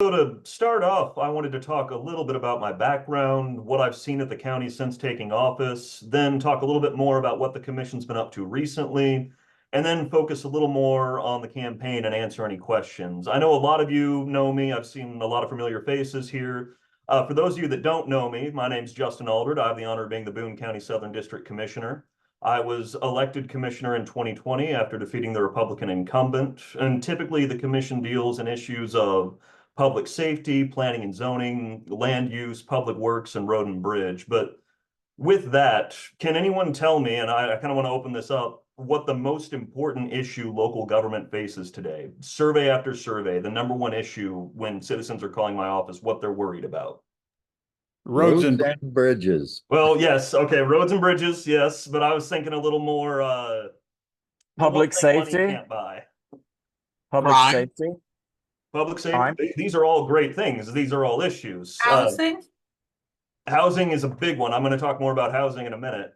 So to start off, I wanted to talk a little bit about my background, what I've seen at the county since taking office, then talk a little bit more about what the commission's been up to recently, and then focus a little more on the campaign and answer any questions. I know a lot of you know me. I've seen a lot of familiar faces here. For those of you that don't know me, my name's Justin Aldred. I have the honor of being the Boone County Southern District Commissioner. I was elected commissioner in 2020 after defeating the Republican incumbent, and typically the commission deals in issues of public safety, planning and zoning, land use, public works, and road and bridge. But with that, can anyone tell me, and I kind of want to open this up, what the most important issue local government faces today? Survey after survey, the number one issue when citizens are calling my office, what they're worried about. Roads and bridges. Well, yes, okay, roads and bridges, yes, but I was thinking a little more public money safety. can't buy. Public Crime. safety. Public Crime. safety, these are all great things. These are all issues. Housing? Housing is a big one. I'm going to talk more about housing in a minute.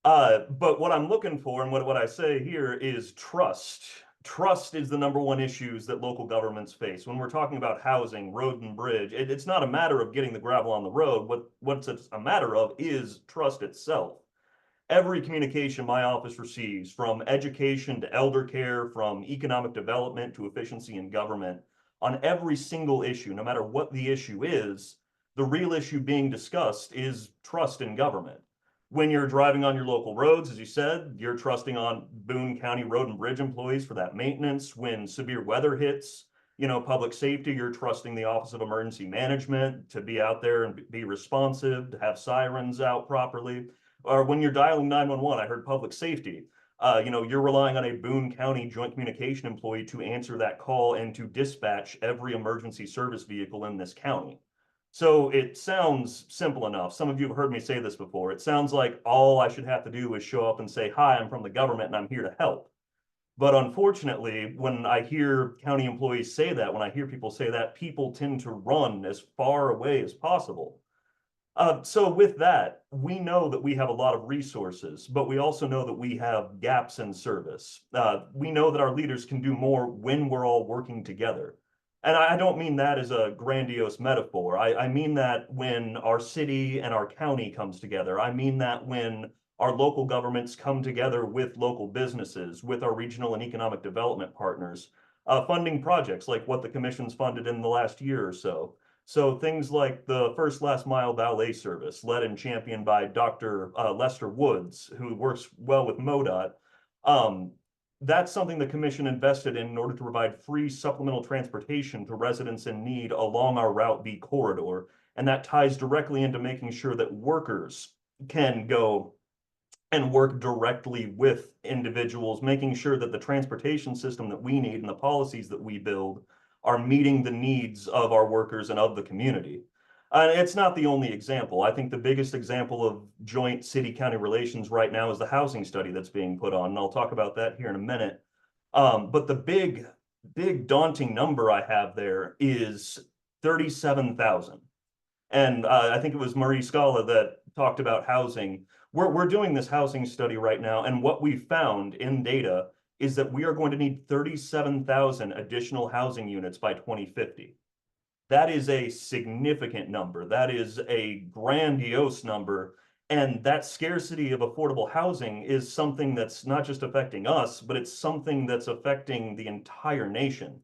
But what I'm looking for and what I say here is trust. Trust is the number one issues that local governments face. When we're talking about housing, road and bridge, it's not a matter of getting the gravel on the road. What's it's a matter of is trust itself. Every communication my office receives, from education to elder care, from economic development to efficiency in government, on every single issue, no matter what the issue is, the real issue being discussed is trust in government. When you're driving on your local roads, as you said, you're trusting on Boone County road and bridge employees for that maintenance. When severe weather hits, public safety, you're trusting the Office of Emergency Management to be out there and be responsive, to have sirens out properly. Or when you're dialing 911, I heard public safety. You're relying on a Boone County joint communication employee to answer that call and to dispatch every emergency service vehicle in this county. So it sounds simple enough. Some of you have heard me say this before. It sounds like all I should have to do is show up and say, hi, I'm from the government and I'm here to help. But unfortunately, when I hear county employees say that, when I hear people say that, people tend to run as far away as possible. So with that, we know that we have a lot of resources, but we also know that we have gaps in service. We know that our leaders can do more when we're all working together. And I don't mean that as a grandiose metaphor. I mean that when our city and our county comes together. I mean that when our local governments come together with local businesses, with our regional and economic development partners, funding projects like what the commission's funded in the last year or so. So things like the first last mile valet service, led and championed by Dr. Lester Woods, who works well with MoDOT. That's something the commission invested in order to provide free supplemental transportation to residents in need along our Route B corridor. And that ties directly into making sure that workers can go and work directly with individuals, making sure that the transportation system that we need and the policies that we build are meeting the needs of our workers and of the community. It's not the only example. I think the biggest example of joint city-county relations right now is the housing study that's being put on, and I'll talk about that here in a minute. But the big daunting number I have there is 37,000. And I think it was Marie Scala that talked about housing. We're doing this housing study right now, and what we found in data is that we are going to need 37,000 additional housing units by 2050. That is a significant number. That is a grandiose number. And that scarcity of affordable housing is something that's not just affecting us, but it's something that's affecting the entire nation.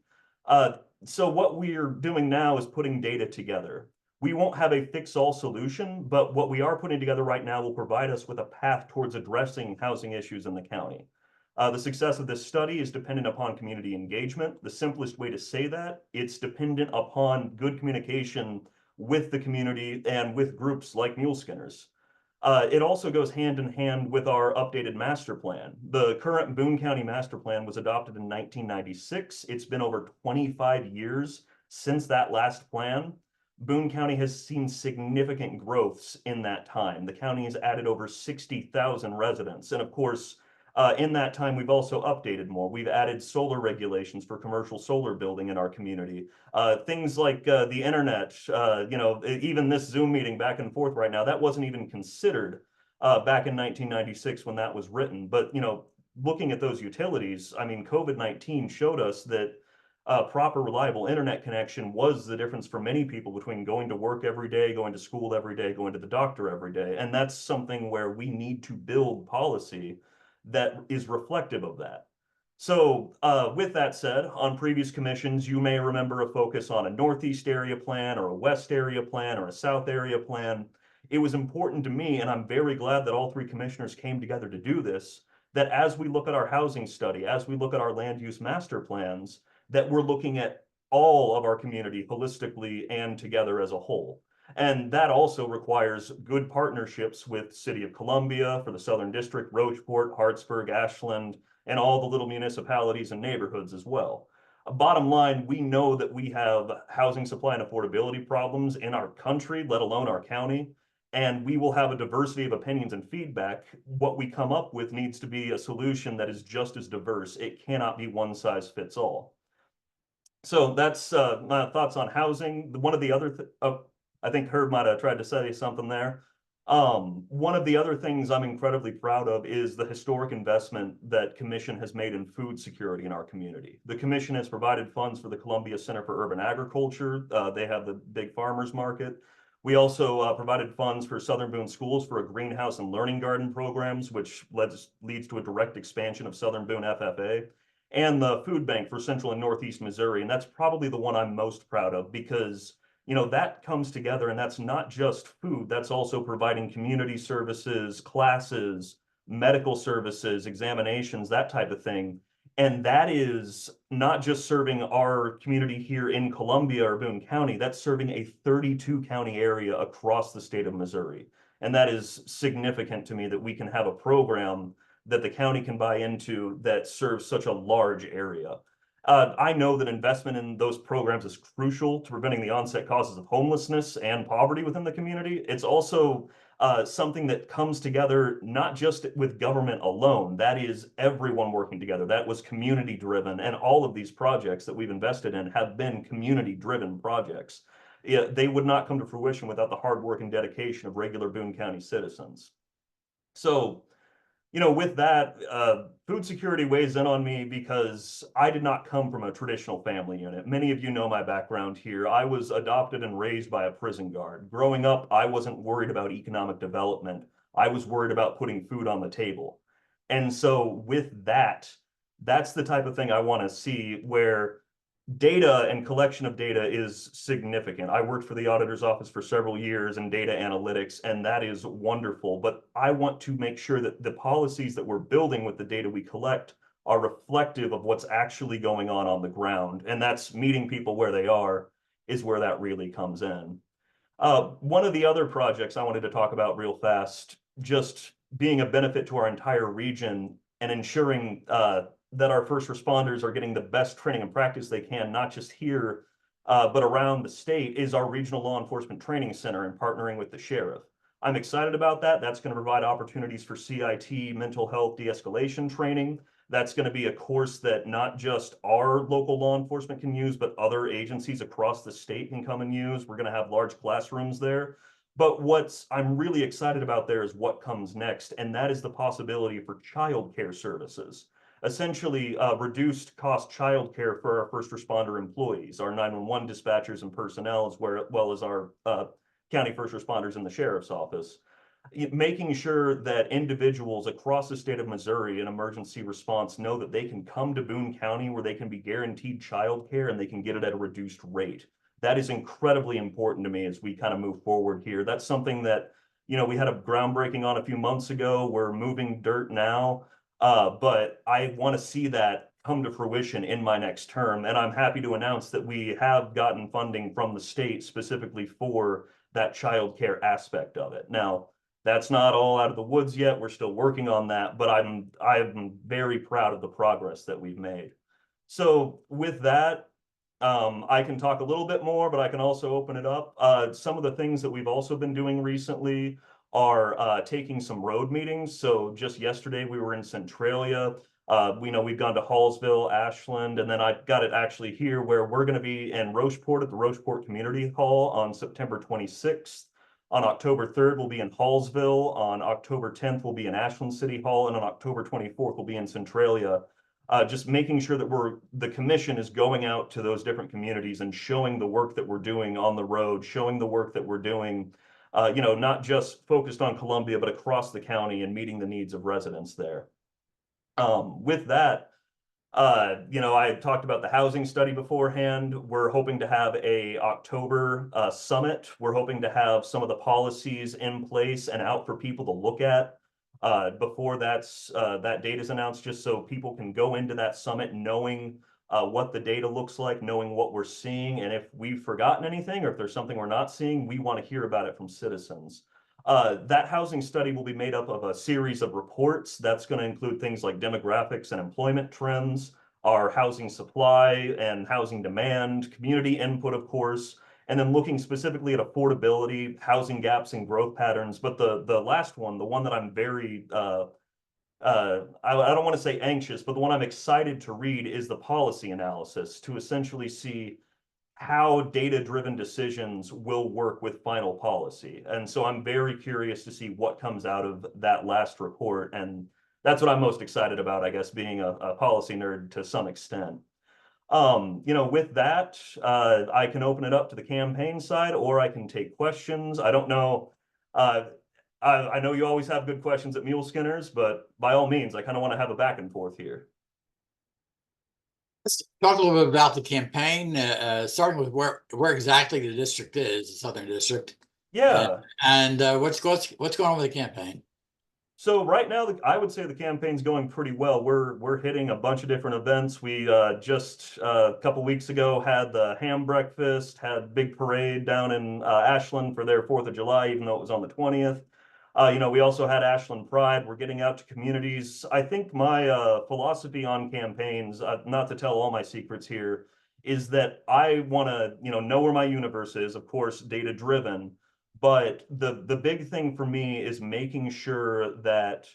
So what we're doing now is putting data together. We won't have a fix-all solution, but what we are putting together right now will provide us with a path towards addressing housing issues in the county. The success of this study is dependent upon community engagement. The simplest way to say that, it's dependent upon good communication with the community and with groups like Muleskinners. It also goes hand in hand with our updated master plan. The current Boone County master plan was adopted in 1996. It's been over 25 years since that last plan. Boone County has seen significant growths in that time. The county has added over 60,000 residents. And of course, in that time, we've also updated more. We've added solar regulations for commercial solar building in our community. Things like the internet, even this Zoom meeting back and forth right now, that wasn't even considered back in 1996 when that was written. But, looking at those utilities, I mean, COVID-19 showed us that proper, reliable internet connection was the difference for many people between going to work every day, going to school every day, going to the doctor every day. And that's something where we need to build policy that is reflective of that. So with that said, on previous commissions, you may remember a focus on a Northeast area plan or a West area plan or a South area plan. It was important to me, and I'm very glad that all three commissioners came together to do this, that as we look at our housing study, as we look at our land use master plans, that we're looking at all of our community holistically and together as a whole. And that also requires good partnerships with City of Columbia for the Southern District, Rocheport, Hartsburg, Ashland, and all the little municipalities and neighborhoods as well. Bottom line, we know that we have housing supply and affordability problems in our country, let alone our county, and we will have a diversity of opinions and feedback. What we come up with needs to be a solution that is just as diverse. It cannot be one size fits all. So that's my thoughts on housing. One of the other, I think Herb might have tried to say something there. One of the other things I'm incredibly proud of is the historic investment that Commission has made in food security in our community. The Commission has provided funds for the Columbia Center for Urban Agriculture. They have the big farmers market. We also provided funds for Southern Boone schools for a greenhouse and learning garden programs, which leads to a direct expansion of Southern Boone FFA, and the food bank for Central and Northeast Missouri. And that's probably the one I'm most proud of because, you know, that comes together, and that's not just food, that's also providing community services, classes, medical services, examinations, that type of thing. And that is not just serving our community here in Columbia or Boone County, that's serving a 32 county area across the state of Missouri. And that is significant to me that we can have a program that the county can buy into that serves such a large area. I know that investment in those programs is crucial to preventing the onset causes of homelessness and poverty within the community. It's also something that comes together not just with government alone. That is everyone working together. That was community driven, and all of these projects that we've invested in have been community driven projects. They would not come to fruition without the hard work and dedication of regular Boone County citizens. So, you know, with that, food security weighs in on me because I did not come from a traditional family unit. Many of you know my background here. I was adopted and raised by a prison guard. Growing up, I wasn't worried about economic development. I was worried about putting food on the table. And so with that, that's the type of thing I want to see where data and collection of data is significant. I worked for the auditor's office for several years in data analytics, and that is wonderful. But I want to make sure that the policies that we're building with the data we collect are reflective of what's actually going on the ground. And that's meeting people where they are is where that really comes in. One of the other projects I wanted to talk about real fast, just being a benefit to our entire region and ensuring that our first responders are getting the best training and practice they can, not just here, but around the state, is our Regional Law Enforcement Training Center and partnering with the sheriff. I'm excited about that. That's going to provide opportunities for CIT, mental health de-escalation training. That's going to be a course that not just our local law enforcement can use, but other agencies across the state can come and use. We're going to have large classrooms there. But what I'm really excited about there is what comes next, and that is the possibility for childcare services. Essentially, reduced cost childcare for our first responder employees, our 911 dispatchers and personnel, as well as our county first responders in the sheriff's office. Making sure that individuals across the state of Missouri in emergency response know that they can come to Boone County where they can be guaranteed childcare and they can get it at a reduced rate. That is incredibly important to me as we kind of move forward here. That's something that, you know, we had a groundbreaking on a few months ago. We're moving dirt now. But I want to see that come to fruition in my next term. And I'm happy to announce that we have gotten funding from the state specifically for that childcare aspect of it. Now, that's not all out of the woods yet. We're still working on that, but I'm very proud of the progress that we've made. So with that, I can talk a little bit more, but I can also open it up. Some of the things that we've also been doing recently are taking some road meetings. So just yesterday we were in Centralia. We know we've gone to Hallsville, Ashland, and then I've got it actually here where we're going to be in Rocheport at the Rocheport Community Hall on September 26th. On October 3rd, we'll be in Hallsville. On October 10th, we'll be in Ashland City Hall. And on October 24th, we'll be in Centralia. just making sure that the commission is going out to those different communities and showing the work that we're doing on the road, showing the work that we're doing, not just focused on Columbia, but across the county and meeting the needs of residents there. With that, I talked about the housing study beforehand. We're hoping to have a October summit. We're hoping to have some of the policies in place and out for people to look at before that date is announced, just so people can go into that summit knowing what the data looks like, knowing what we're seeing, and if we've forgotten anything or if there's something we're not seeing, we want to hear about it from citizens. That housing study will be made up of a series of reports. That's going to include things like demographics and employment trends, our housing supply and housing demand, community input, of course, and then looking specifically at affordability, housing gaps, and growth patterns. But the last one, the one that I'm very I don't want to say anxious, but the one I'm excited to read is the policy analysis to essentially see how data-driven decisions will work with final policy. And so I'm very curious to see what comes out of that last report. And that's what I'm most excited about, I guess, being a policy nerd to some extent. With that, I can open it up to the campaign side, or I can take questions. I don't know. I know you always have good questions at Muleskinners, but by all means, I kind of want to have a back and forth here. Let's talk a little bit about the campaign, starting with where exactly the district is, the Southern District. Yeah. And what's going on with the campaign? So right now, I would say the campaign's going pretty well. We're hitting a bunch of different events. We just a couple weeks ago had the ham breakfast, had big parade down in Ashland for their 4th of July, even though it was on the 20th. We also had Ashland Pride. We're getting out to communities. I think my philosophy on campaigns, not to tell all my secrets here, is that I want to, know where my universe is, of course, data driven. But the big thing for me is making sure that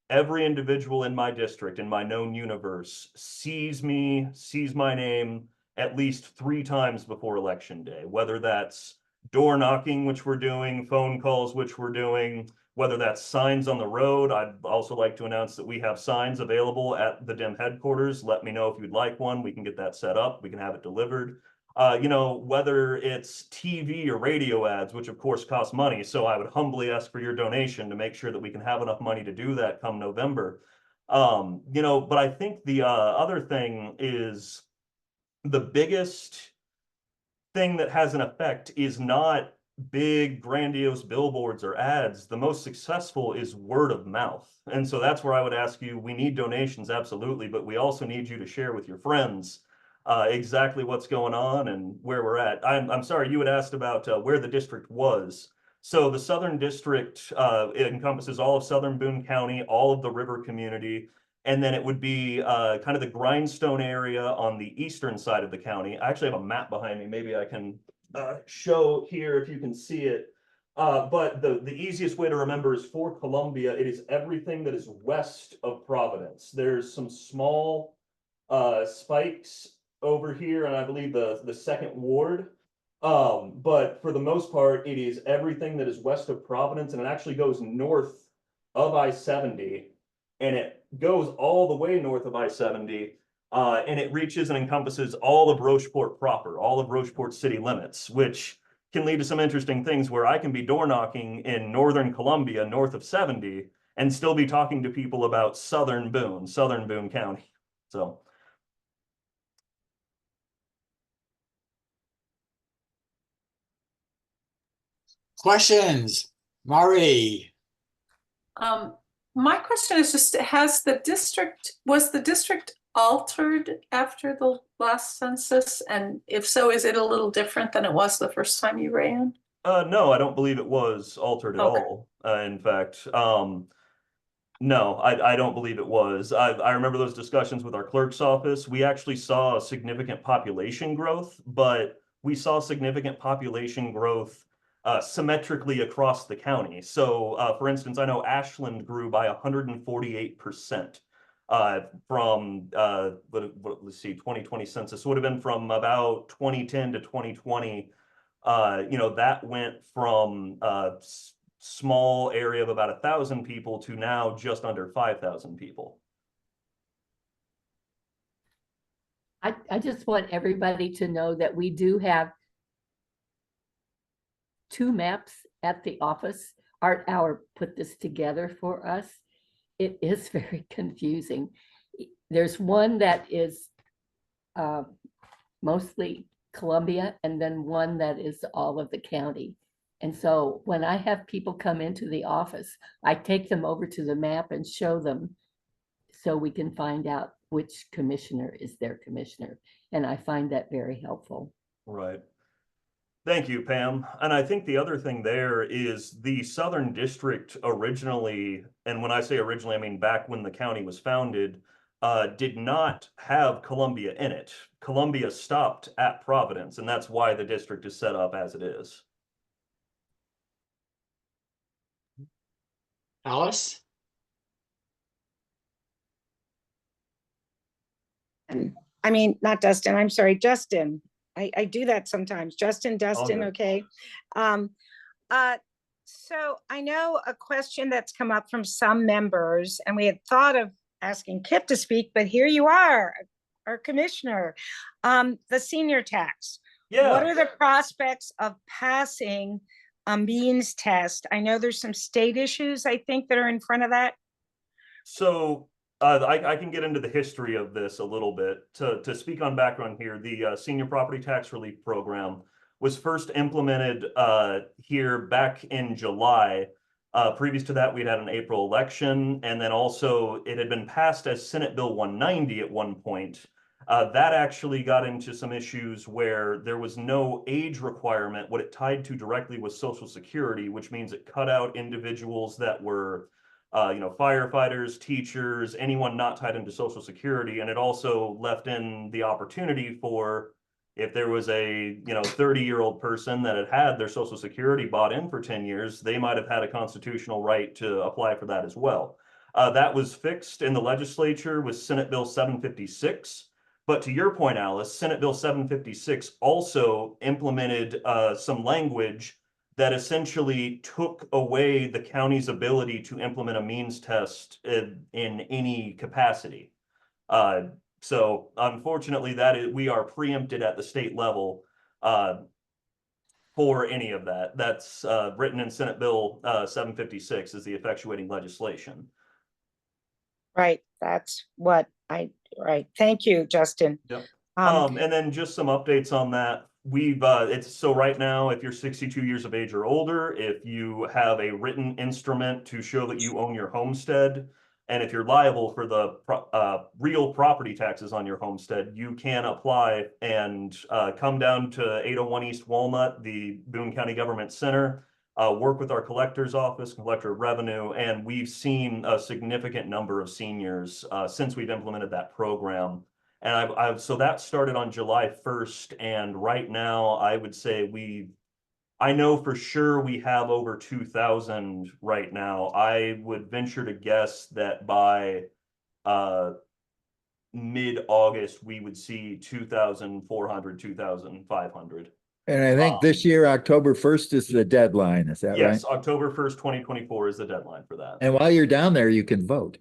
every individual in my district, in my known universe, sees me, sees my name at least 3 times before Election Day, whether that's door knocking, which we're doing, phone calls, which we're doing, whether that's signs on the road. I'd also like to announce that we have signs available at the DIM headquarters. Let me know if you'd like one. We can get that set up. We can have it delivered. Whether it's TV or radio ads, which of course cost money. So I would humbly ask for your donation to make sure that we can have enough money to do that come November. But I think the other thing is the biggest thing that has an effect is not big, grandiose billboards or ads. The most successful is word of mouth. And so that's where I would ask you, we need donations, absolutely, but we also need you to share with your friends exactly what's going on and where we're at. I'm sorry, you had asked about where the district was. So the Southern District, it encompasses all of Southern Boone County, all of the river community, and then it would be kind of the Grindstone area on the eastern side of the county. I actually have a map behind me. Maybe I can show here if you can see it. But the easiest way to remember is for Columbia, it is everything that is west of Providence. There's some small spikes over here, and I believe the second ward. But for the most part, it is everything that is west of Providence, and it actually goes north of I-70, and it goes all the way north of I-70, and it reaches and encompasses all of Rocheport proper, all of Rocheport city limits, which can lead to some interesting things where I can be door knocking in northern Columbia, north of 70, and still be talking to people about southern Boone County. So. Questions, Mari? My question is just, was the district altered after the last census? And if so, is it a little different than it was the first time you ran? No, I don't believe it was altered at all. In fact, no, I don't believe it was. I remember those discussions with our clerk's office. We actually saw significant population growth, but we saw significant population growth symmetrically across the county. So, for instance, I know Ashland grew by 148% from, let's see, 2020 census would have been from about 2010 to 2020. That went from small area of about 1,000 people to now just under 5,000 people. I just want everybody to know that we do have two maps at the office. Art Hour put this together for us. It is very confusing. There's one that is mostly Columbia, and then one that is all of the county. And so when I have people come into the office, I take them over to the map and show them so we can find out which commissioner is their commissioner. And I find that very helpful. Right. Thank you, Pam. And I think the other thing there is the Southern District originally, and when I say originally, I mean back when the county was founded, did not have Columbia in it. Columbia stopped at Providence, and that's why the district is set up as it is. Alice? I mean, not Dustin, I'm sorry, Justin. I do that sometimes. Justin, Dustin, good. okay. So I know a question that's come up from some members, and we had thought of asking Kip to speak, but here you are, our commissioner. The senior tax. Yeah. What are the prospects of passing a means test? I know there's some state issues, I think, that are in front of that. So I can get into the history of this a little bit. To speak on background here, the Senior Property Tax Relief Program was first implemented here back in July. Previous to that, we'd had an April election, and then also it had been passed as Senate Bill 190 at one point. That actually got into some issues where there was no age requirement. What it tied to directly was Social Security, which means it cut out individuals that were firefighters, teachers, anyone not tied into Social Security. And it also left in the opportunity for, if there was a 30-year-old person that had had their Social Security bought in for 10 years, they might have had a constitutional right to apply for that as well. That was fixed in the legislature with Senate Bill 756. But to your point, Alice, Senate Bill 756 also implemented some language that essentially took away the county's ability to implement a means test in any capacity. So unfortunately, we are preempted at the state level for any of that. That's written in Senate Bill 756 as the effectuating legislation. Right, that's what right. Thank you, Justin. Yep. And then just some updates on that. It's so right now, if you're 62 years of age or older, if you have a written instrument to show that you own your homestead, and if you're liable for the real property taxes on your homestead, you can apply and come down to 801 East Walnut, the Boone County Government Center, work with our collector's office, collector of revenue, and we've seen a significant number of seniors since we've implemented that program. And so that started on July 1st. And right now, I would say I know for sure we have over 2,000 right now. I would venture to guess that by mid-August, we would see 2,400, 2,500. And I think this year, October 1st is the deadline. Is that right? Yes, October 1st, 2024 is the deadline for that. And while you're down there, you can vote.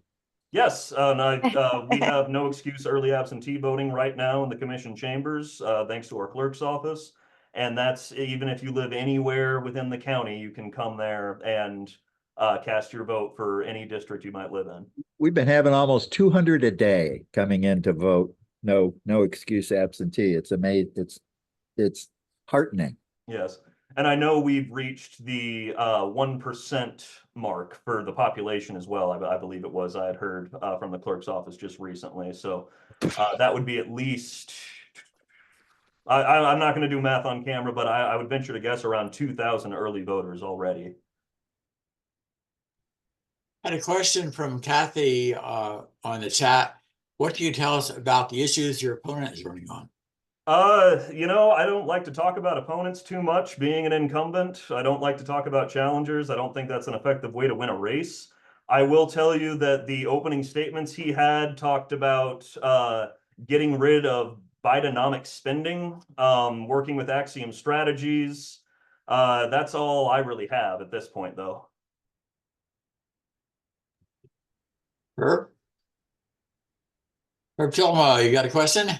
Yes, and we have no excuse early absentee voting right now in the commission chambers, thanks to our clerk's office. And that's even if you live anywhere within the county, you can come there and cast your vote for any district you might live in. We've been having almost 200 a day coming in to vote. No excuse absentee. It's amazing. It's heartening. Yes. And I know we've reached the 1% mark for the population as well. I believe it was, I had heard from the clerk's office just recently. So that would be at least, I'm not going to do math on camera, but I would venture to guess around 2,000 early voters already. I had a question from Kathy on the chat. What can you tell us about the issues your opponent is running on? I don't like to talk about opponents too much, being an incumbent. I don't like to talk about challengers. I don't think that's an effective way to win a race. I will tell you that the opening statements he had talked about getting rid of Bidenomic spending, working with Axiom strategies. That's all I really have at this point, though. Herb Tilma, you got a question?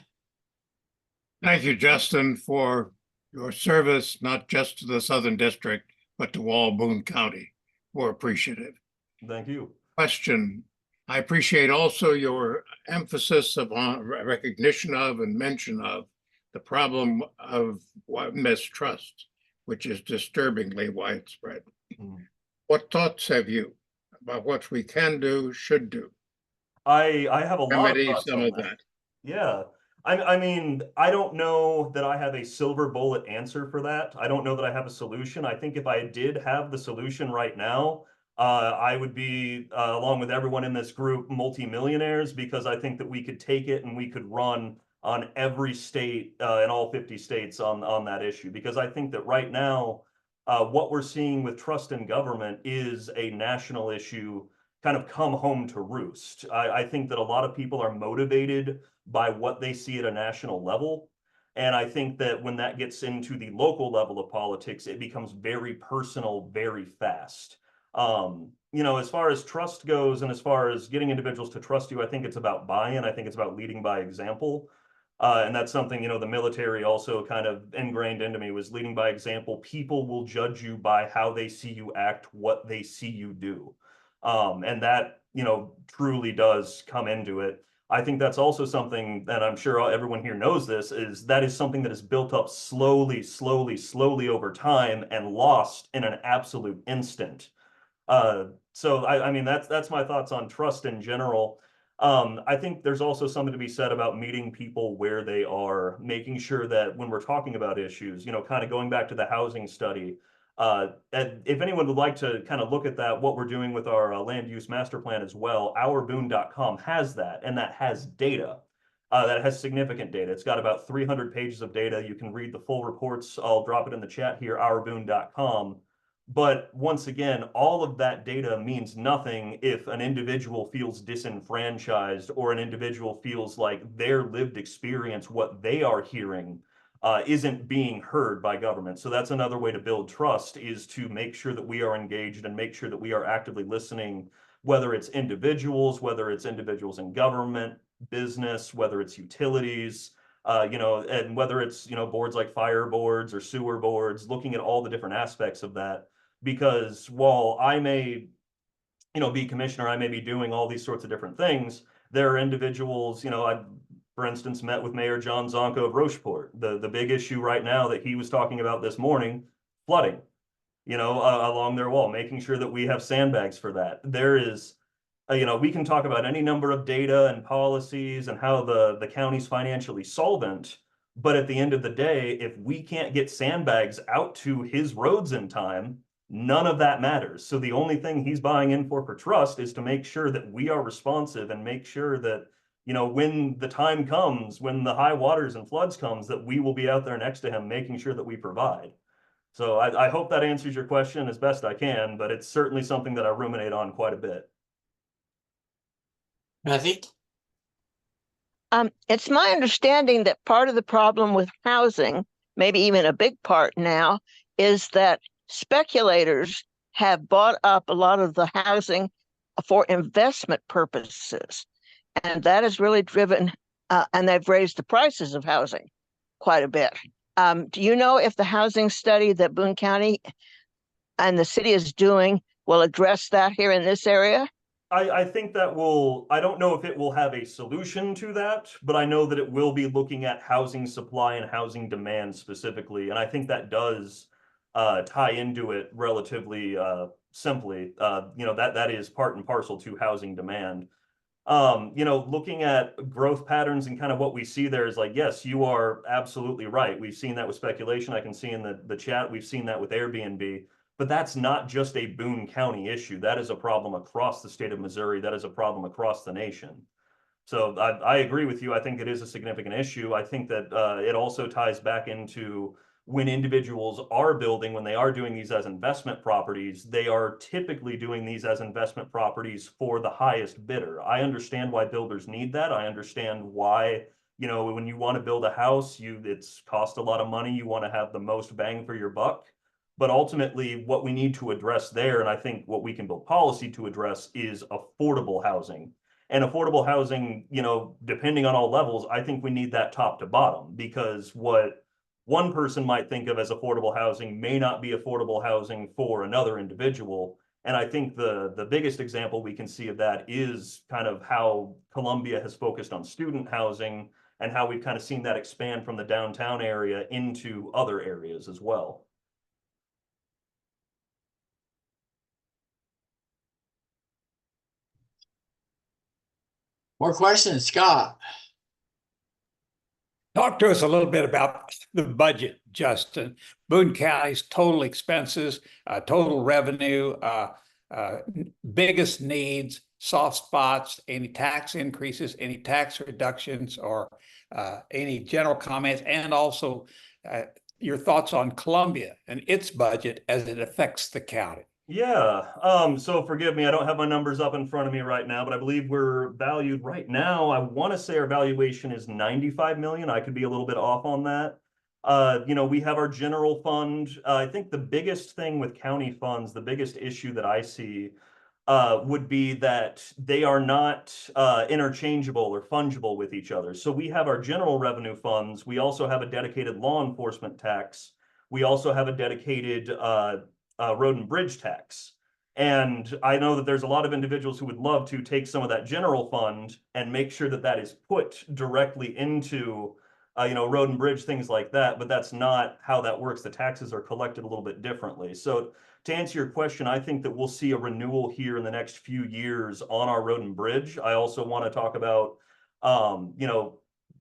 Thank you, Justin, for your service, not just to the Southern District, but to all Boone County. We're appreciative. Thank you. Question. I appreciate also your emphasis upon recognition of and mention of the problem of mistrust, which is disturbingly widespread. Mm. What thoughts have you about what we can do, should do? I have a lot of Remedy thoughts some on of that. that. Yeah. I mean, I don't know that I have a silver bullet answer for that. I don't know that I have a solution. I think if I did have the solution right now, I would be, along with everyone in this group, multimillionaires, because I think that we could take it and we could run on every state, in all 50 states on that issue. Because I think that right now, what we're seeing with trust in government is a national issue kind of come home to roost. I think that a lot of people are motivated by what they see at a national level. And I think that when that gets into the local level of politics, it becomes very personal, very fast. You know, as far as trust goes and as far as getting individuals to trust you, I think it's about buy-in. I think it's about leading by example. And that's something, you know, the military also kind of ingrained into me was leading by example. People will judge you by how they see you act, what they see you do. And that, you know, truly does come into it. I think that's also something that I'm sure everyone here knows this is that is something that is built up slowly, slowly over time and lost in an absolute instant. So I mean, that's my thoughts on trust in general. I think there's also something to be said about meeting people where they are, making sure that when we're talking about issues, you know, kind of going back to the housing study, and if anyone would like to kind of look at that, what we're doing with our land use master plan as well, ourboone.com has that, and that has data. That has significant data. It's got about 300 pages of data. You can read the full reports. I'll drop it in the chat here, ourboone.com. But once again, all of that data means nothing if an individual feels disenfranchised or an individual feels like their lived experience, what they are hearing, isn't being heard by government. So that's another way to build trust is to make sure that we are engaged and make sure that we are actively listening, whether it's individuals in government, business, whether it's utilities, you know, and whether it's, you know, boards like fire boards or sewer boards, looking at all the different aspects of that. Because while I may, you know, be commissioner, I may be doing all these sorts of different things, there are individuals, you know, I, for instance, met with Mayor John Zonko of Rocheport. The big issue right now that he was talking about this morning, flooding, you know, along their wall, making sure that we have sandbags for that. There is, you know, we can talk about any number of data and policies and how the county's financially solvent, but at the end of the day, if we can't get sandbags out to his roads in time, none of that matters. So the only thing he's buying in for trust is to make sure that we are responsive and make sure that, you know, when the time comes, when the high waters and floods comes, that we will be out there next to him, making sure that we provide. So I hope that answers your question as best I can, but it's certainly something that I ruminate on quite a bit. Kathy? It's my understanding that part of the problem with housing, maybe even a big part now, is that speculators have bought up a lot of the housing for investment purposes. And that has really driven, and they've raised the prices of housing quite a bit. Do you know if the housing study that Boone County and the city is doing will address that here in this area? I think that will, I don't know if it will have a solution to that, but I know that it will be looking at housing supply and housing demand specifically. And I think that does tie into it relatively simply. You know, that is part and parcel to housing demand. You know, looking at growth patterns and kind of what we see there is like, yes, you are absolutely right. We've seen that with speculation. I can see in the chat, we've seen that with Airbnb. But that's not just a Boone County issue. That is a problem across the state of Missouri. That is a problem across the nation. So I agree with you. I think it is a significant issue. I think that it also ties back into when individuals are building, when they are doing these as investment properties, they are typically doing these as investment properties for the highest bidder. I understand why builders need that. I understand why, you know, when you want to build a house, it's cost a lot of money. You want to have the most bang for your buck. But ultimately, what we need to address there, and I think what we can build policy to address, is affordable housing. And affordable housing, you know, depending on all levels, I think we need that top to bottom, because what one person might think of as affordable housing may not be affordable housing for another individual. And I think the biggest example we can see of that is kind of how Columbia has focused on student housing, and how we've kind of seen that expand from the downtown area into other areas as well. More questions, Scott? Talk to us a little bit about the budget, Justin. Boone County's total expenses, total revenue, biggest needs, soft spots, any tax increases, any tax reductions, or any general comments, and also your thoughts on Columbia and its budget as it affects the county. Yeah, so forgive me, I don't have my numbers up in front of me right now, but I believe we're valued right now. I want to say our valuation is 95 million. I could be a little bit off on that. You know, we have our general fund. I think the biggest thing with county funds, the biggest issue that I see would be that they are not interchangeable or fungible with each other. So we have our general revenue funds. We also have a dedicated law enforcement tax. We also have a dedicated road and bridge tax. And I know that there's a lot of individuals who would love to take some of that general fund and make sure that that is put directly into, you know, road and bridge, things like that. But that's not how that works. The taxes are collected a little bit differently. So to answer your question, I think that we'll see a renewal here in the next few years on our road and bridge. I also want to talk about, you know,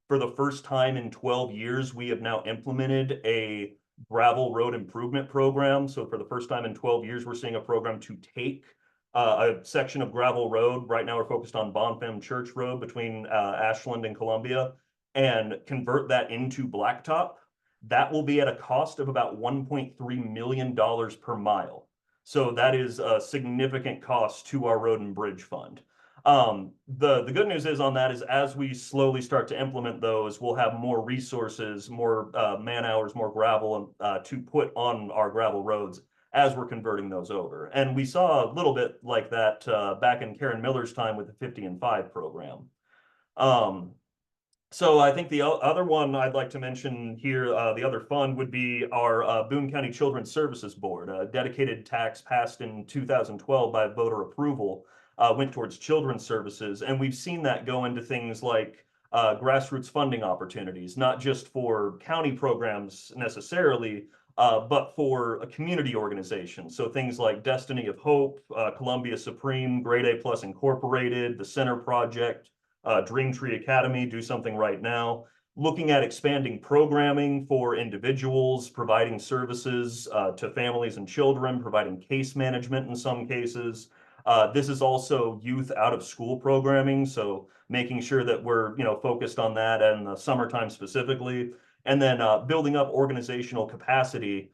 for the first time in 12 years, we have now implemented a gravel road improvement program. So for the first time in 12 years, we're seeing a program to take a section of gravel road. Right now, we're focused on Bonfim Church Road between Ashland and Columbia, and convert that into blacktop. That will be at a cost of about $1.3 million per mile. So that is a significant cost to our road and bridge fund. The good news is on that is, as we slowly start to implement those, we'll have more resources, more man hours, more gravel to put on our gravel roads as we're converting those over. And we saw a little bit like that back in Karen Miller's time with the 50 and 5 program. So I think the other one I'd like to mention here, the other fund would be our Boone County Children's Services Board, a dedicated tax passed in 2012 by voter approval. Went towards children's services, and we've seen that go into things like grassroots funding opportunities, not just for county programs necessarily, but for a community organization. So things like Destiny of Hope, Columbia Supreme, Grade A Plus Incorporated, the Center Project, Dream Tree Academy, Do Something Right Now, looking at expanding programming for individuals, providing services to families and children, providing case management in some cases. This is also youth out of school programming, so making sure that we're, you know, focused on that in the summertime specifically, and then building up organizational capacity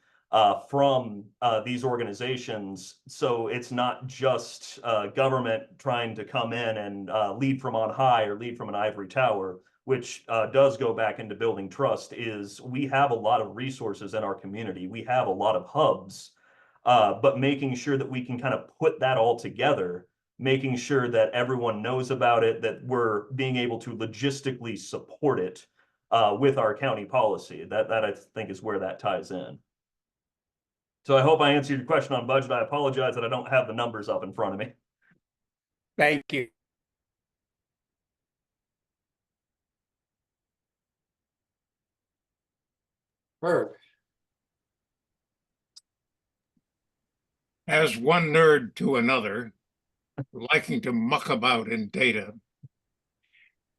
from these organizations, so it's not just government trying to come in and lead from on high or lead from an ivory tower, which does go back into building trust. Is we have a lot of resources in our community, we have a lot of hubs. But making sure that we can kind of put that all together, making sure that everyone knows about it, that we're being able to logistically support it with our county policy. That I think is where that ties in. So I hope I answered your question on budget. I apologize that I don't have the numbers up in front of me. Thank you. Herb? As one nerd to another, liking to muck about in data,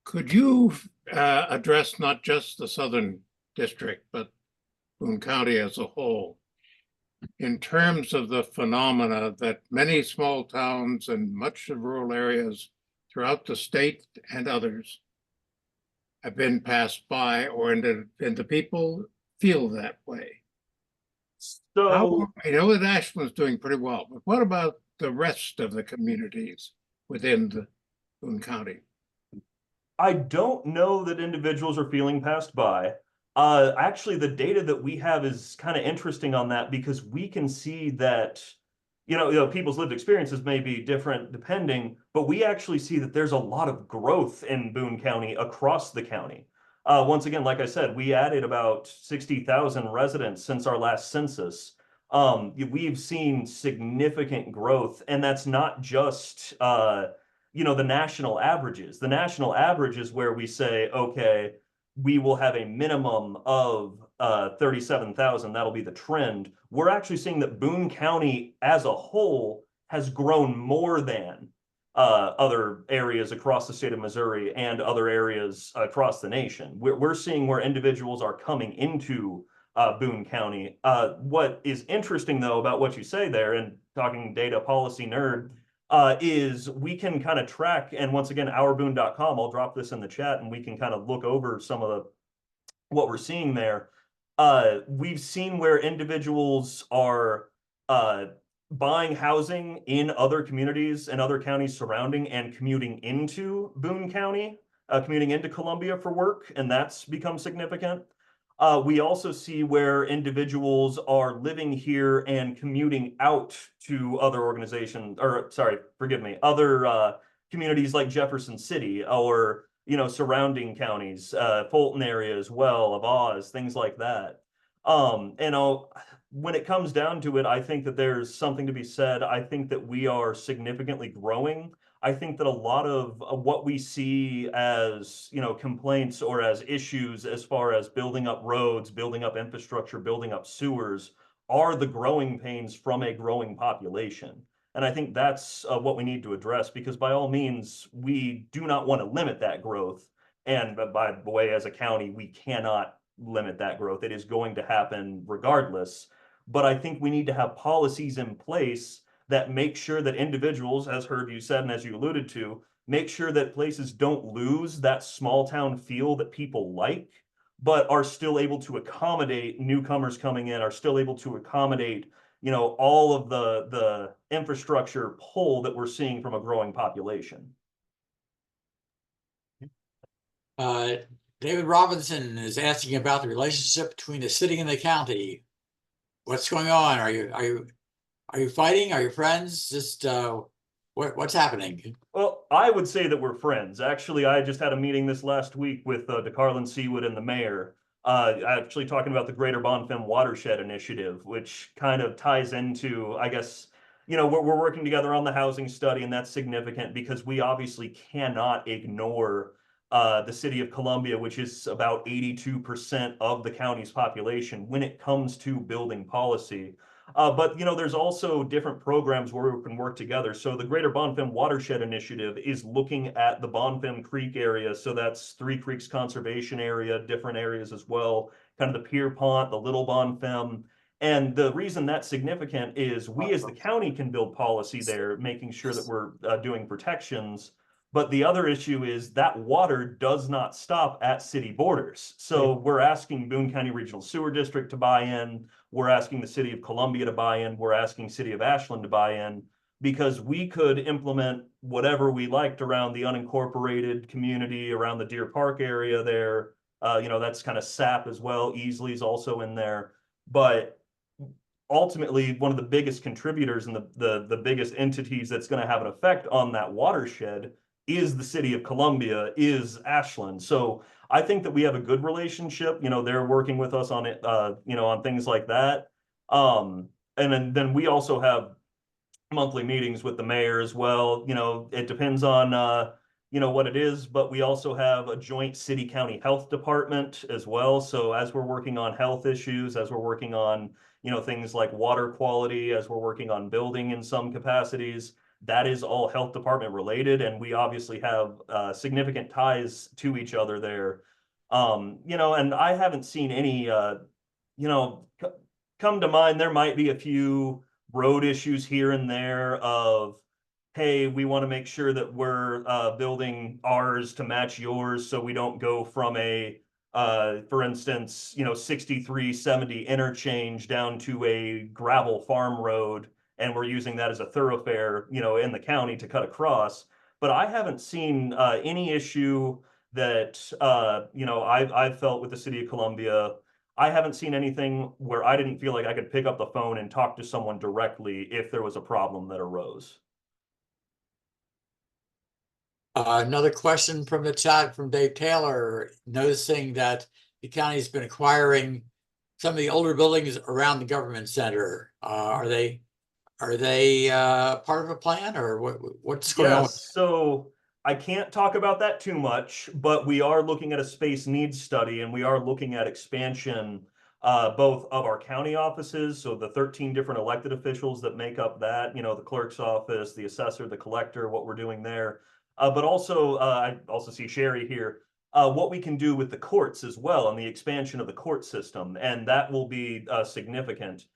could you address not just the Southern District, but Boone County as a whole, in terms of the phenomena that many small towns and much of rural areas throughout the state and others have been passed by, or and the people feel that way? So I know that Ashland's doing pretty well, but what about the rest of the communities within the Boone County? I don't know that individuals are feeling passed by. Actually, the data that we have is kind of interesting on that, because we can see that, people's lived experiences may be different depending, but we actually see that there's a lot of growth in Boone County across the county. Once again, like I said, we added about 60,000 residents since our last census. We've seen significant growth, and that's not just, the national averages. The national average is where we say, okay, we will have a minimum of 37,000. That'll be the trend. We're actually seeing that Boone County as a whole has grown more than other areas across the state of Missouri and other areas across the nation. We're seeing where individuals are coming into Boone County. What is interesting, though, about what you say there, and talking data policy nerd, is we can kind of track, and once again, ourboone.com, I'll drop this in the chat, and we can kind of look over some of what we're seeing there. We've seen where individuals are buying housing in other communities and other counties surrounding and commuting into Boone County, commuting into Columbia for work, and that's become significant. We also see where individuals are living here and commuting out to other organizations, or sorry, forgive me, other communities like Jefferson City or, surrounding counties, Fulton area as well, of Oz, things like that. When it comes down to it, I think that there's something to be said. I think that we are significantly growing. I think that a lot of what we see as, complaints or as issues as far as building up roads, building up infrastructure, building up sewers are the growing pains from a growing population. And I think that's what we need to address, because by all means, we do not want to limit that growth. And by the way, as a county, we cannot limit that growth. It is going to happen regardless. But I think we need to have policies in place that make sure that individuals, as Herb, you said, and as you alluded to, make sure that places don't lose that small town feel that people like, but are still able to accommodate newcomers coming in, are still able to accommodate, all of the infrastructure pull that we're seeing from a growing population. David Robinson is asking about the relationship between the city and the county. What's going on? Are you fighting? Are you friends? Just what's happening? Well, I would say that we're friends. Actually, I just had a meeting this last week with DeCarlin Seawood and the mayor, actually talking about the Greater Bonfim Watershed Initiative, which kind of ties into, I guess, we're working together on the housing study, and that's significant because we obviously cannot ignore the city of Columbia, which is about 82% of the county's population when it comes to building policy. But there's also different programs where we can work together. So the Greater Bonfim Watershed Initiative is looking at the Bonfim Creek area. So that's Three Creeks Conservation Area, different areas as well, kind of the Pierpont, the Little Bonfim. And the reason that's significant is we as the county can build policy there, making sure that we're doing protections. But the other issue is that water does not stop at city borders. So we're asking Boone County Regional Sewer District to buy in. We're asking the city of Columbia to buy in. We're asking city of Ashland to buy in, because we could implement whatever we liked around the unincorporated community, around the Deer Park area there. That's kind of SAP as well. Easley's also in there. But ultimately, one of the biggest contributors and the biggest entities that's going to have an effect on that watershed is the city of Columbia, is Ashland. So I think that we have a good relationship. They're working with us on it, on things like that. And then we also have monthly meetings with the mayor as well. It depends on, what it is, but we also have a joint city county health department as well. So as we're working on health issues, as we're working on, things like water quality, as we're working on building in some capacities, that is all health department related, and we obviously have significant ties to each other there. And I haven't seen any, come to mind. There might be a few road issues here and there of, hey, we want to make sure that we're building ours to match yours, so we don't go from a, for instance, 6370 interchange down to a gravel farm road, and we're using that as a thoroughfare, in the county to cut across. But I haven't seen any issue that, I've felt with the city of Columbia. I haven't seen anything where I didn't feel like I could pick up the phone and talk to someone directly if there was a problem that arose. Another question from the chat from Dave Taylor, noticing that the county's been acquiring some of the older buildings around the government center. Are they part of a plan, or what's going on? Yes, so I can't talk about that too much, but we are looking at a space needs study, and we are looking at expansion both of our county offices, so the 13 different elected officials that make up that, you know, the clerk's office, the assessor, the collector, what we're doing there. But also, I also see Sherry here, what we can do with the courts as well and the expansion of the court system, and that will be significant.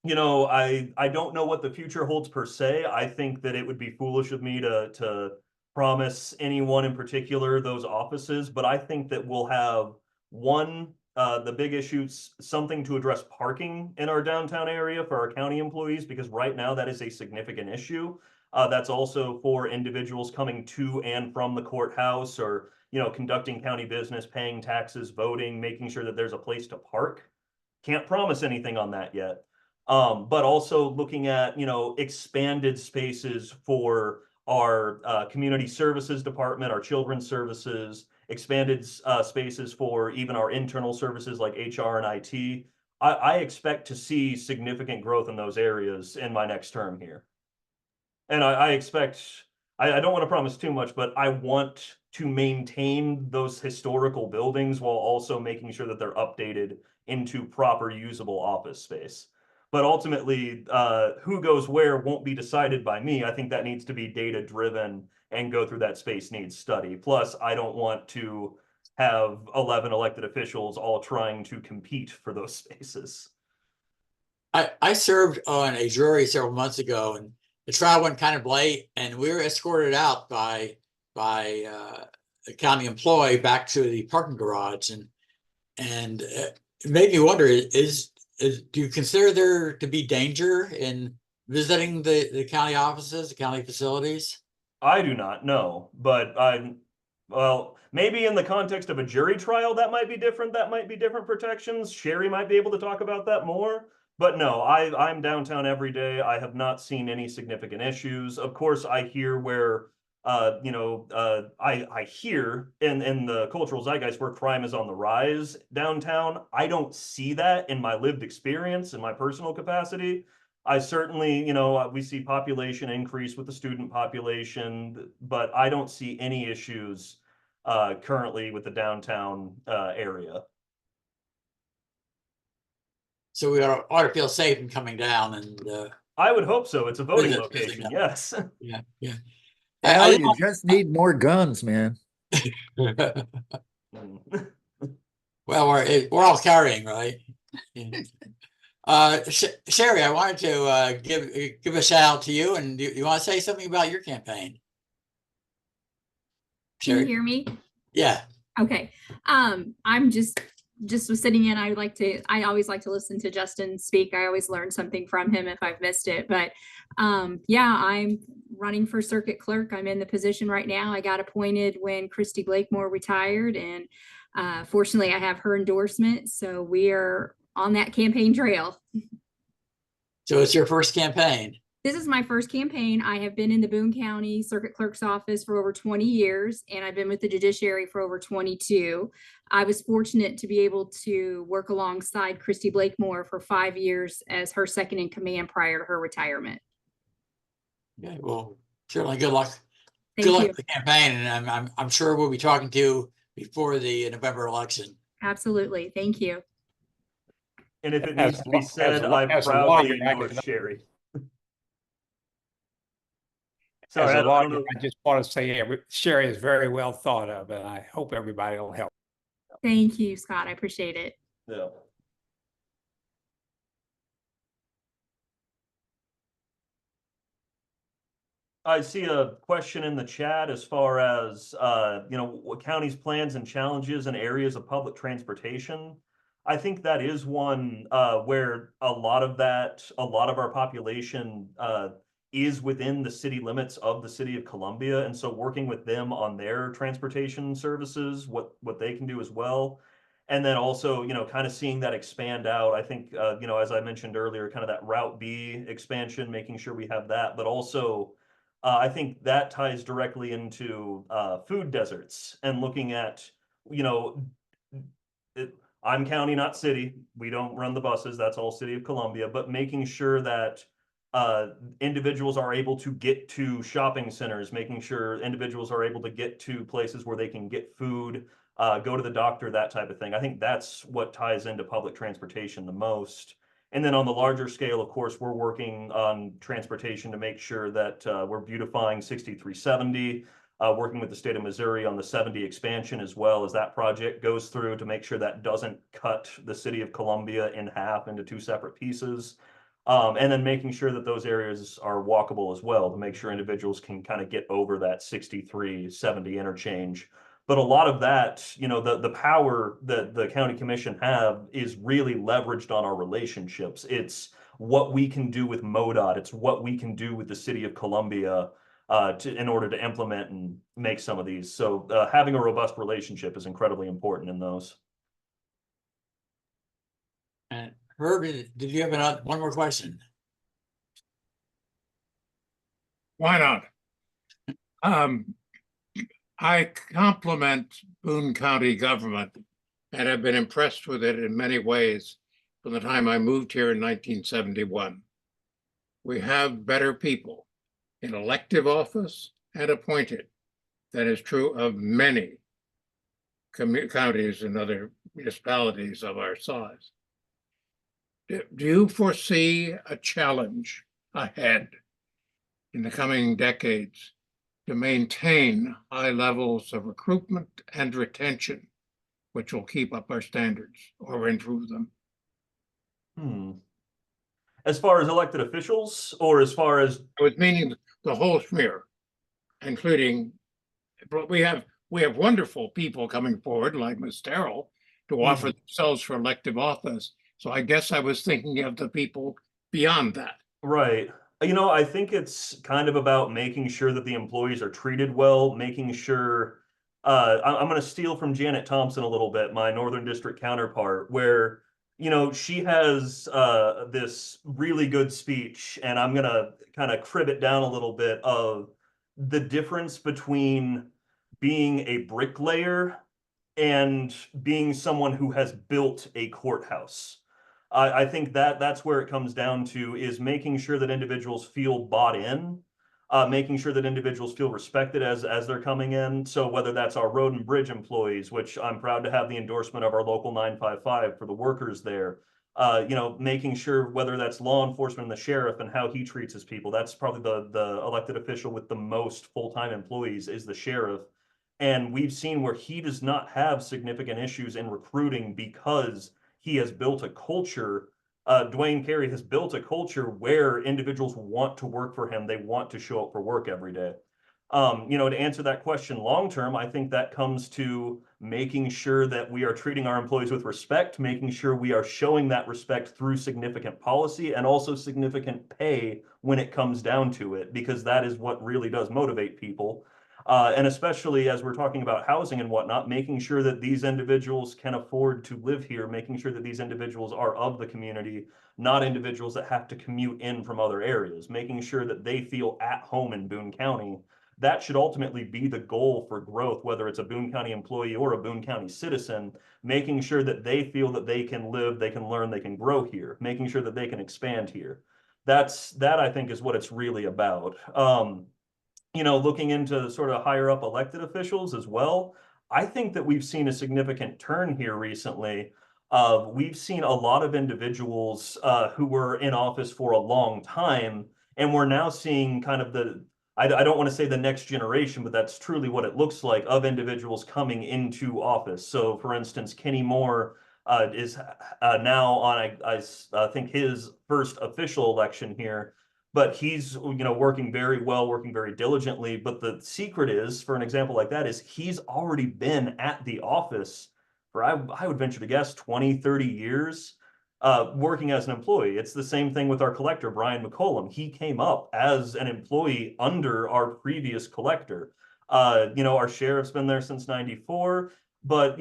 You know, I don't know what the future holds per se. I think that it would be foolish of me to promise anyone in particular those offices, but I think that we'll have the big issues, something to address parking in our downtown area for our county employees, because right now that is a significant issue. That's also for individuals coming to and from the courthouse, or, you know, conducting county business, paying taxes, voting, making sure that there's a place to park. Can't promise anything on that yet. But also looking at, you know, expanded spaces for our community services department, our children's services, expanded spaces for even our internal services like HR and IT. I expect to see significant growth in those areas in my next term here. And I expect, I don't want to promise too much, but I want to maintain those historical buildings while also making sure that they're updated into proper usable office space. But ultimately, who goes where won't be decided by me. I think that needs to be data driven and go through that space needs study. Plus, I don't want to have 11 elected officials all trying to compete for those spaces. I served on a jury several months ago, and the trial went kind of late, and we were escorted out by a county employee back to the parking garage, and it made me wonder: do you consider there to be danger in visiting the county offices, the county facilities? I do not know, but well, maybe in the context of a jury trial, that might be different. That might be different protections. Sherry might be able to talk about that more. But no, I'm downtown every day. I have not seen any significant issues. Of course, I hear where, you know, I hear in the cultural zeitgeist where crime is on the rise downtown. I don't see that in my lived experience, in my personal capacity. I certainly, you know, we see population increase with the student population, but I don't see any issues currently with the downtown area. So we ought to feel safe in coming down, and I would hope so. It's a voting Visit, location, visit. yes. yeah. Hell, you just need more guns, man. Well, we're all carrying, right? Sherry, I wanted to give a shout out to you, and you want to say something about your campaign? Can you Sherry? hear me? Yeah. Okay. I'm just was sitting in. I always like to listen to Justin speak. I always learn something from him if I've missed it. But yeah, I'm running for circuit clerk. I'm in the position right now. I got appointed when Christy Blakemore retired, and fortunately I have her endorsement. So we are on that campaign trail. So it's your first campaign. This is my first campaign. I have been in the Boone County Circuit Clerk's office for over 20 years, and I've been with the judiciary for over 22. I was fortunate to be able to work alongside Christy Blakemore for 5 years as her second in command prior to her retirement. Okay, well, certainly good luck. Thank Good luck you. with the campaign, and I'm sure we'll be talking to you before the November election. Absolutely. Thank you. And if it As needs to a be lo- said, as a I as a proudly lawyer, I endorse can- Sherry. As Sorry, a I don't lawyer, know. I just want to say Sherry is very well thought of, and I hope everybody will help. Thank you, Scott. I appreciate it. Yeah. I see a question in the chat as far as, you know, what county's plans and challenges in areas of public transportation. I think that is one where a lot of our population is within the city limits of the city of Columbia. And so working with them on their transportation services, what they can do as well. And then also, kind of seeing that expand out. I think, as I mentioned earlier, kind of that Route B expansion, making sure we have that, but also I think that ties directly into food deserts and looking at, I'm county, not city. We don't run the buses. That's all City of Columbia, but making sure that individuals are able to get to shopping centers, making sure individuals are able to get to places where they can get food, go to the doctor, that type of thing. I think that's what ties into public transportation the most. And then on the larger scale, of course, we're working on transportation to make sure that we're beautifying 6370, working with the state of Missouri on the 70 expansion as well as that project goes through to make sure that doesn't cut the city of Columbia in half into two separate pieces. And then making sure that those areas are walkable as well to make sure individuals can kind of get over that 6370 interchange. But a lot of that, the power that the county commission have is really leveraged on our relationships. It's what we can do with MoDOT. It's what we can do with the city of Columbia in order to implement and make some of these. So having a robust relationship is incredibly important in those. And Herb, did you have one more question? Why not? I compliment Boone County government and have been impressed with it in many ways from the time I moved here in 1971. We have better people in elective office and appointed. That is true of many counties and other municipalities of our size. Do you foresee a challenge ahead in the coming decades to maintain high levels of recruitment and retention, which will keep up our standards or improve them? As far as elected officials, or as far as I was meaning the whole smear, including, but we have wonderful people coming forward like Ms. Terrell to offer themselves for elective office. So I guess I was thinking of the people beyond that. right. I think it's kind of about making sure that the employees are treated well, making sure I'm going to steal from Janet Thompson a little bit, my Northern District counterpart, where she has this really good speech, and I'm going to kind of crib it down a little bit of the difference between being a bricklayer and being someone who has built a courthouse. I think that's where it comes down to, is making sure that individuals feel bought in, making sure that individuals feel respected as they're coming in. So whether that's our road and bridge employees, which I'm proud to have the endorsement of our local 955 for the workers there, making sure whether that's law enforcement and the sheriff and how he treats his people. That's probably the elected official with the most full-time employees is the sheriff. And we've seen where he does not have significant issues in recruiting because he has built a culture. Dwayne Carey has built a culture where individuals want to work for him. They want to show up for work every day. To answer that question long term, I think that comes to making sure that we are treating our employees with respect, making sure we are showing that respect through significant policy and also significant pay when it comes down to it, because that is what really does motivate people. And especially as we're talking about housing and whatnot, making sure that these individuals can afford to live here, making sure that these individuals are of the community, not individuals that have to commute in from other areas, making sure that they feel at home in Boone County. That should ultimately be the goal for growth, whether it's a Boone County employee or a Boone County citizen, making sure that they feel that they can live, they can learn, they can grow here, making sure that they can expand here. That I think is what it's really about. Looking into sort of higher up elected officials as well, I think that we've seen a significant turn here recently. We've seen a lot of individuals who were in office for a long time, and we're now seeing kind of I don't want to say the next generation, but that's truly what it looks like, of individuals coming into office. So for instance, Kenny Moore is now on, I think, his first official election here. But he's, working very well, working very diligently. But the secret is, for an example like that, is he's already been at the office for, I would venture to guess, 20, 30 years, working as an employee. It's the same thing with our collector, Brian McCollum. He came up as an employee under our previous collector. Our sheriff's been there since '94. But,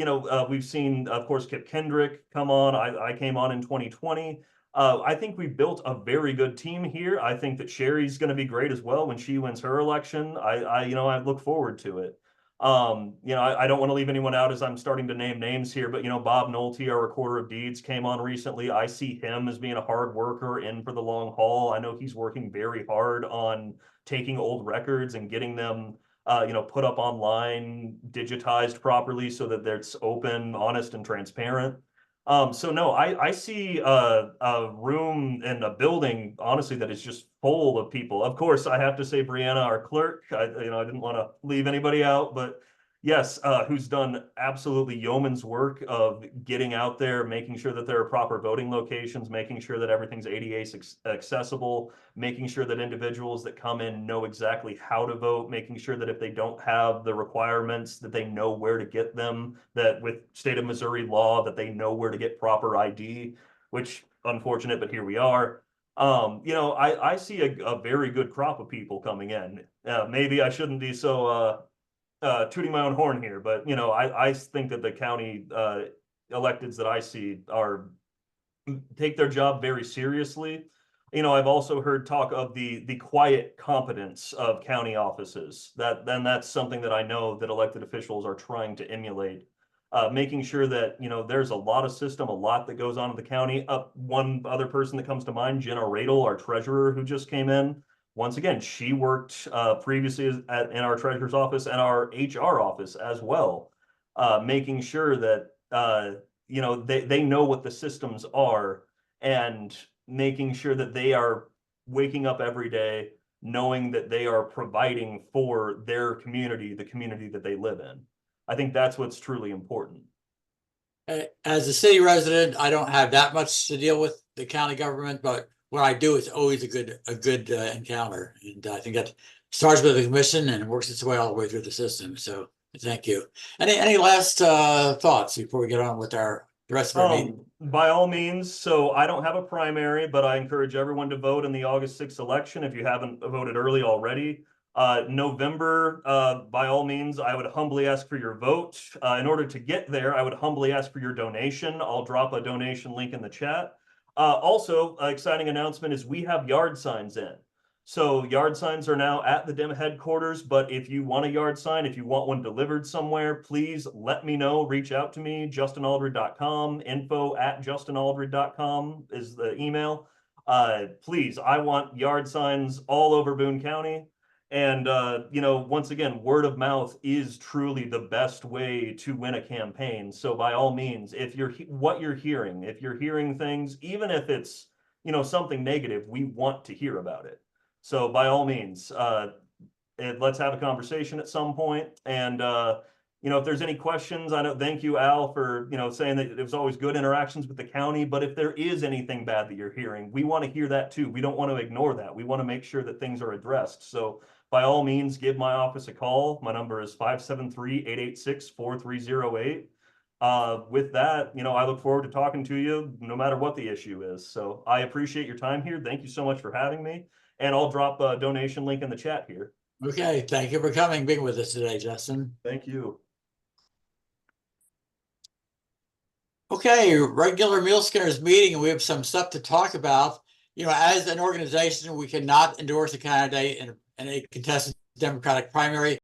we've seen, of course, Kip Kendrick come on. I came on in 2020. I think we built a very good team here. I think that Sherry's going to be great as well when she wins her election. I look forward to it. I don't want to leave anyone out as I'm starting to name names here, but, Bob Nolte, our recorder of deeds, came on recently. I see him as being a hard worker in for the long haul. I know he's working very hard on taking old records and getting them put up online, digitized properly so that it's open, honest, and transparent. So no, I see a room and a building, honestly, that is just full of people. Of course, I have to say Brianna, our clerk. I didn't want to leave anybody out, but yes, who's done absolutely yeoman's work of getting out there, making sure that there are proper voting locations, making sure that everything's ADA accessible, making sure that individuals that come in know exactly how to vote, making sure that if they don't have the requirements, that they know where to get them, that with state of Missouri law, that they know where to get proper ID, which unfortunate, but here we are. I see a very good crop of people coming in. Maybe I shouldn't be so tooting my own horn here, but I think that the county electeds that I see take their job very seriously. I've also heard talk of the quiet competence of county offices. That's something that I know that elected officials are trying to emulate. Making sure that there's a lot of system, a lot that goes on in the county. One other person that comes to mind, Jenna Radel, our treasurer, who just came in. Once again, she worked previously in our treasurer's office and our HR office as well, making sure that they know what the systems are and making sure that they are waking up every day knowing that they are providing for their community, the community that they live in. I think that's what's truly important. As a city resident, I don't have that much to deal with the county government, but what I do is always a good encounter. And I think that starts with the commission and works its way all the way through the system. So thank you. Any last thoughts before we get on with the rest of our meeting? By all means. So I don't have a primary, but I encourage everyone to vote in the August 6th election if you haven't voted early already. November, by all means, I would humbly ask for your vote. In order to get there, I would humbly ask for your donation. I'll drop a donation link in the chat. Also, exciting announcement is we have yard signs in. So yard signs are now at the DEM headquarters, but if you want a yard sign, if you want one delivered somewhere, please let me know. Reach out to me, justinaldred.com, info@justinaldred.com is the email. Please, I want yard signs all over Boone County. And, once again, word of mouth is truly the best way to win a campaign. So by all means, if you're hearing things, even if it's, something negative, we want to hear about it. So by all means, let's have a conversation at some point. And, if there's any questions, I know, thank you, Al, for, saying that it was always good interactions with the county. But if there is anything bad that you're hearing, we want to hear that too. We don't want to ignore that. We want to make sure that things are addressed. So by all means, give my office a call. My number is 573-886-4308. With that, I look forward to talking to you no matter what the issue is. So I appreciate your time here. Thank you so much for having me. And I'll drop a donation link in the chat here. Okay, thank you for being with us today, Justin. Thank you. Okay, regular Muleskinners meeting, and we have some stuff to talk about. As an organization, we cannot endorse a candidate in a contested Democratic primary